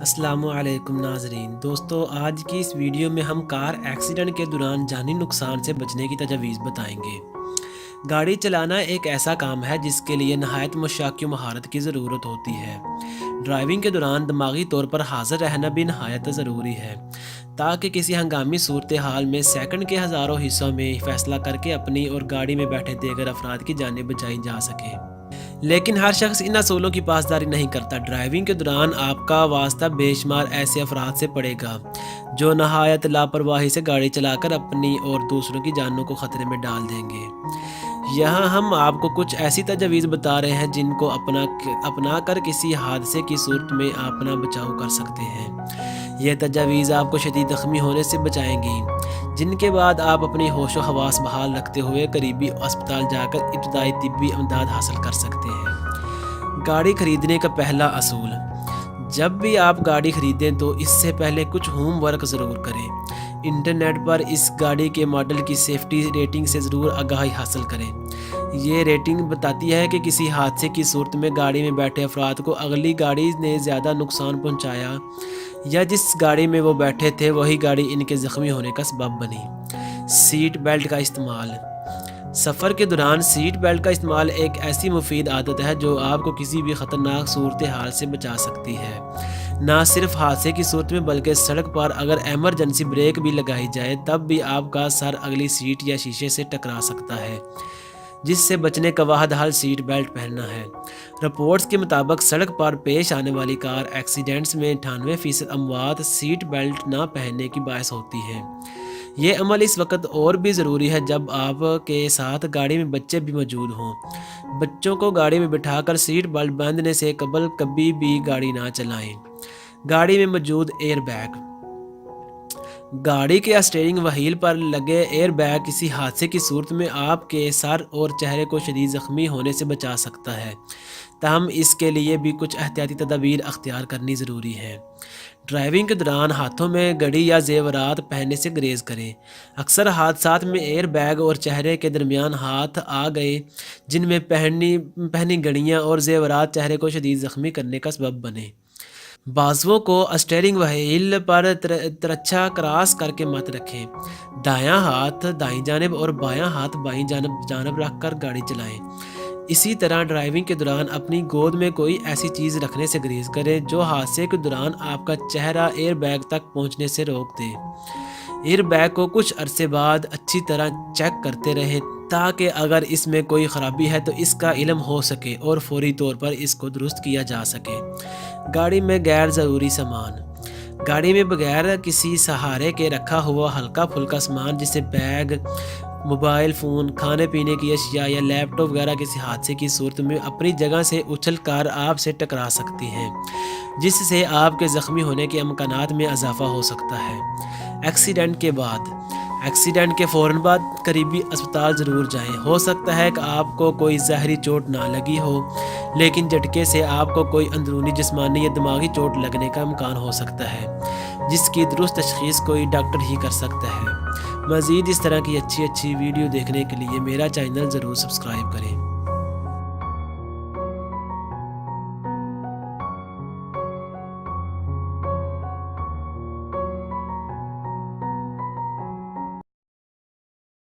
السلام علیکم ناظرین دوستو، آج کی اس ویڈیو میں ہم کار ایکسیڈنٹ کے دوران جانی نقصان سے بچنے کی تجاویز بتائیں گے۔ گاڑی چلانا ایک ایسا کام ہے جس کے لیے نہایت مشاقہ مہارت کی ضرورت ہوتی ہے۔ ڈرائیونگ کے دوران دماغی طور پر حاضر رہنا بھی نہایت ضروری ہے تاکہ کسی ہنگامی صورتحال میں سیکنڈ کے ہزاروں حصوں میں فیصلہ کر کے اپنی اور گاڑی میں بیٹھے دیگر افراد کی جانیں بچائی جا سکے۔ لیکن ہر شخص ان اصولوں کی پاسداری نہیں کرتا۔ ڈرائیونگ کے دوران آپ کا واسطہ بے شمار ایسے افراد سے پڑے گا جو نہایت لاپرواہی سے گاڑی چلا کر اپنی اور دوسروں کی جانوں کو خطرے میں ڈال دیں گے۔ یہاں ہم آپ کو کچھ ایسی تجاویز بتا رہے ہیں جن کو اپنا کر کسی حادثے کی صورت میں اپنا بچاؤ کر سکتے ہیں۔ یہ تجاویز آپ کو شدید زخمی ہونے سے بچائیں گی، جن کے بعد آپ اپنی ہوش و حواس بحال رکھتے ہوئے قریبی اسپتال جا کر ابتدائی طبی امداد حاصل کر سکتے ہیں۔ گاڑی خریدنے کا پہلا اصول: جب بھی آپ گاڑی خریدیں تو اس سے پہلے کچھ ہوم ورک ضرور کریں۔ انٹرنیٹ پر اس گاڑی کے ماڈل کی سیفٹی ریٹنگ سے ضرور آگاہی حاصل کریں۔ یہ ریٹنگ بتاتی ہے کہ کسی حادثے کی صورت میں گاڑی میں بیٹھے افراد کو اگلی گاڑی نے زیادہ نقصان پہنچایا یا جس گاڑی میں وہ بیٹھے تھے وہی گاڑی ان کے زخمی ہونے کا سبب بنی۔ سیٹ بیلٹ کا استعمال: سفر کے دوران سیٹ بیلٹ کا استعمال ایک ایسی مفید عادت ہے جو آپ کو کسی بھی خطرناک صورتحال سے بچا سکتی ہے۔ نہ صرف حادثے کی صورت میں بلکہ سڑک پر اگر ایمرجنسی بریک بھی لگائی جائے تب بھی آپ کا سر اگلی سیٹ یا شیشے سے ٹکرا سکتا ہے، جس سے بچنے کا واحد حل سیٹ بیلٹ پہننا ہے۔ رپورٹس کے مطابق سڑک پر پیش آنے والی کار ایکسیڈنٹس میں 98% اموات سیٹ بیلٹ نہ پہننے کی باعث ہوتی ہیں۔ یہ عمل اس وقت اور بھی ضروری ہے جب آپ کے ساتھ گاڑی میں بچے بھی موجود ہوں۔ بچوں کو گاڑی میں بٹھا کر سیٹ بیلٹ باندھنے سے قبل کبھی بھی گاڑی نہ چلائیں۔ گاڑی میں موجود ایئر بیگ: گاڑی کے اسٹیئرنگ وہیل پر لگے ایئر بیگ کسی حادثے کی صورت میں آپ کے سر اور چہرے کو شدید زخمی ہونے سے بچا سکتا ہے، تاہم اس کے لیے بھی کچھ احتیاطی تدابیر اختیار کرنی ضروری ہے۔ ڈرائیونگ کے دوران ہاتھوں میں گھڑی یا زیورات پہننے سے گریز کریں۔ اکثر حادثات میں ایئر بیگ اور چہرے کے درمیان ہاتھ آ گئے جن میں پہنی گھڑیاں اور زیورات چہرے کو شدید زخمی کرنے کا سبب بنے۔ بازوؤں کو اسٹیئرنگ وہیل پر ترچھا کراس کر کے مت رکھیں۔ دایاں ہاتھ دائیں جانب اور بایاں ہاتھ بائیں جانب رکھ کر گاڑی چلائیں۔ اسی طرح ڈرائیونگ کے دوران اپنی گود میں کوئی ایسی چیز رکھنے سے گریز کریں جو حادثے کے دوران آپ کا چہرہ ایئر بیگ تک پہنچنے سے روک دے۔ ایئر بیگ کو کچھ عرصے بعد اچھی طرح چیک کرتے رہیں تاکہ اگر اس میں کوئی خرابی ہے تو اس کا علم ہو سکے اور فوری طور پر اس کو درست کیا جا سکے۔ گاڑی میں غیر ضروری سامان: گاڑی میں بغیر کسی سہارے کے رکھا ہوا ہلکا پھلکا سامان جیسے بیگ، موبائل فون، کھانے پینے کی اشیاء یا لیپ ٹاپ وغیرہ کسی حادثے کی صورت میں اپنی جگہ سے اچھل کر آپ سے ٹکرا سکتی ہیں، جس سے آپ کے زخمی ہونے کے امکانات میں اضافہ ہو سکتا ہے۔ ایکسیڈنٹ کے بعد: ایکسیڈنٹ کے فوراً بعد قریبی اسپتال ضرور جائیں۔ ہو سکتا ہے کہ آپ کو کوئی ظاہری چوٹ نہ لگی ہو، لیکن جھٹکے سے آپ کو کوئی اندرونی جسمانی یا دماغی چوٹ لگنے کا امکان ہو سکتا ہے، جس کی درست تشخیص کوئی ڈاکٹر ہی کر سکتا ہے۔ مزید اس طرح کی اچھی ویڈیو دیکھنے کے لیے میرا چینل ضرور سبسکرائب کریں۔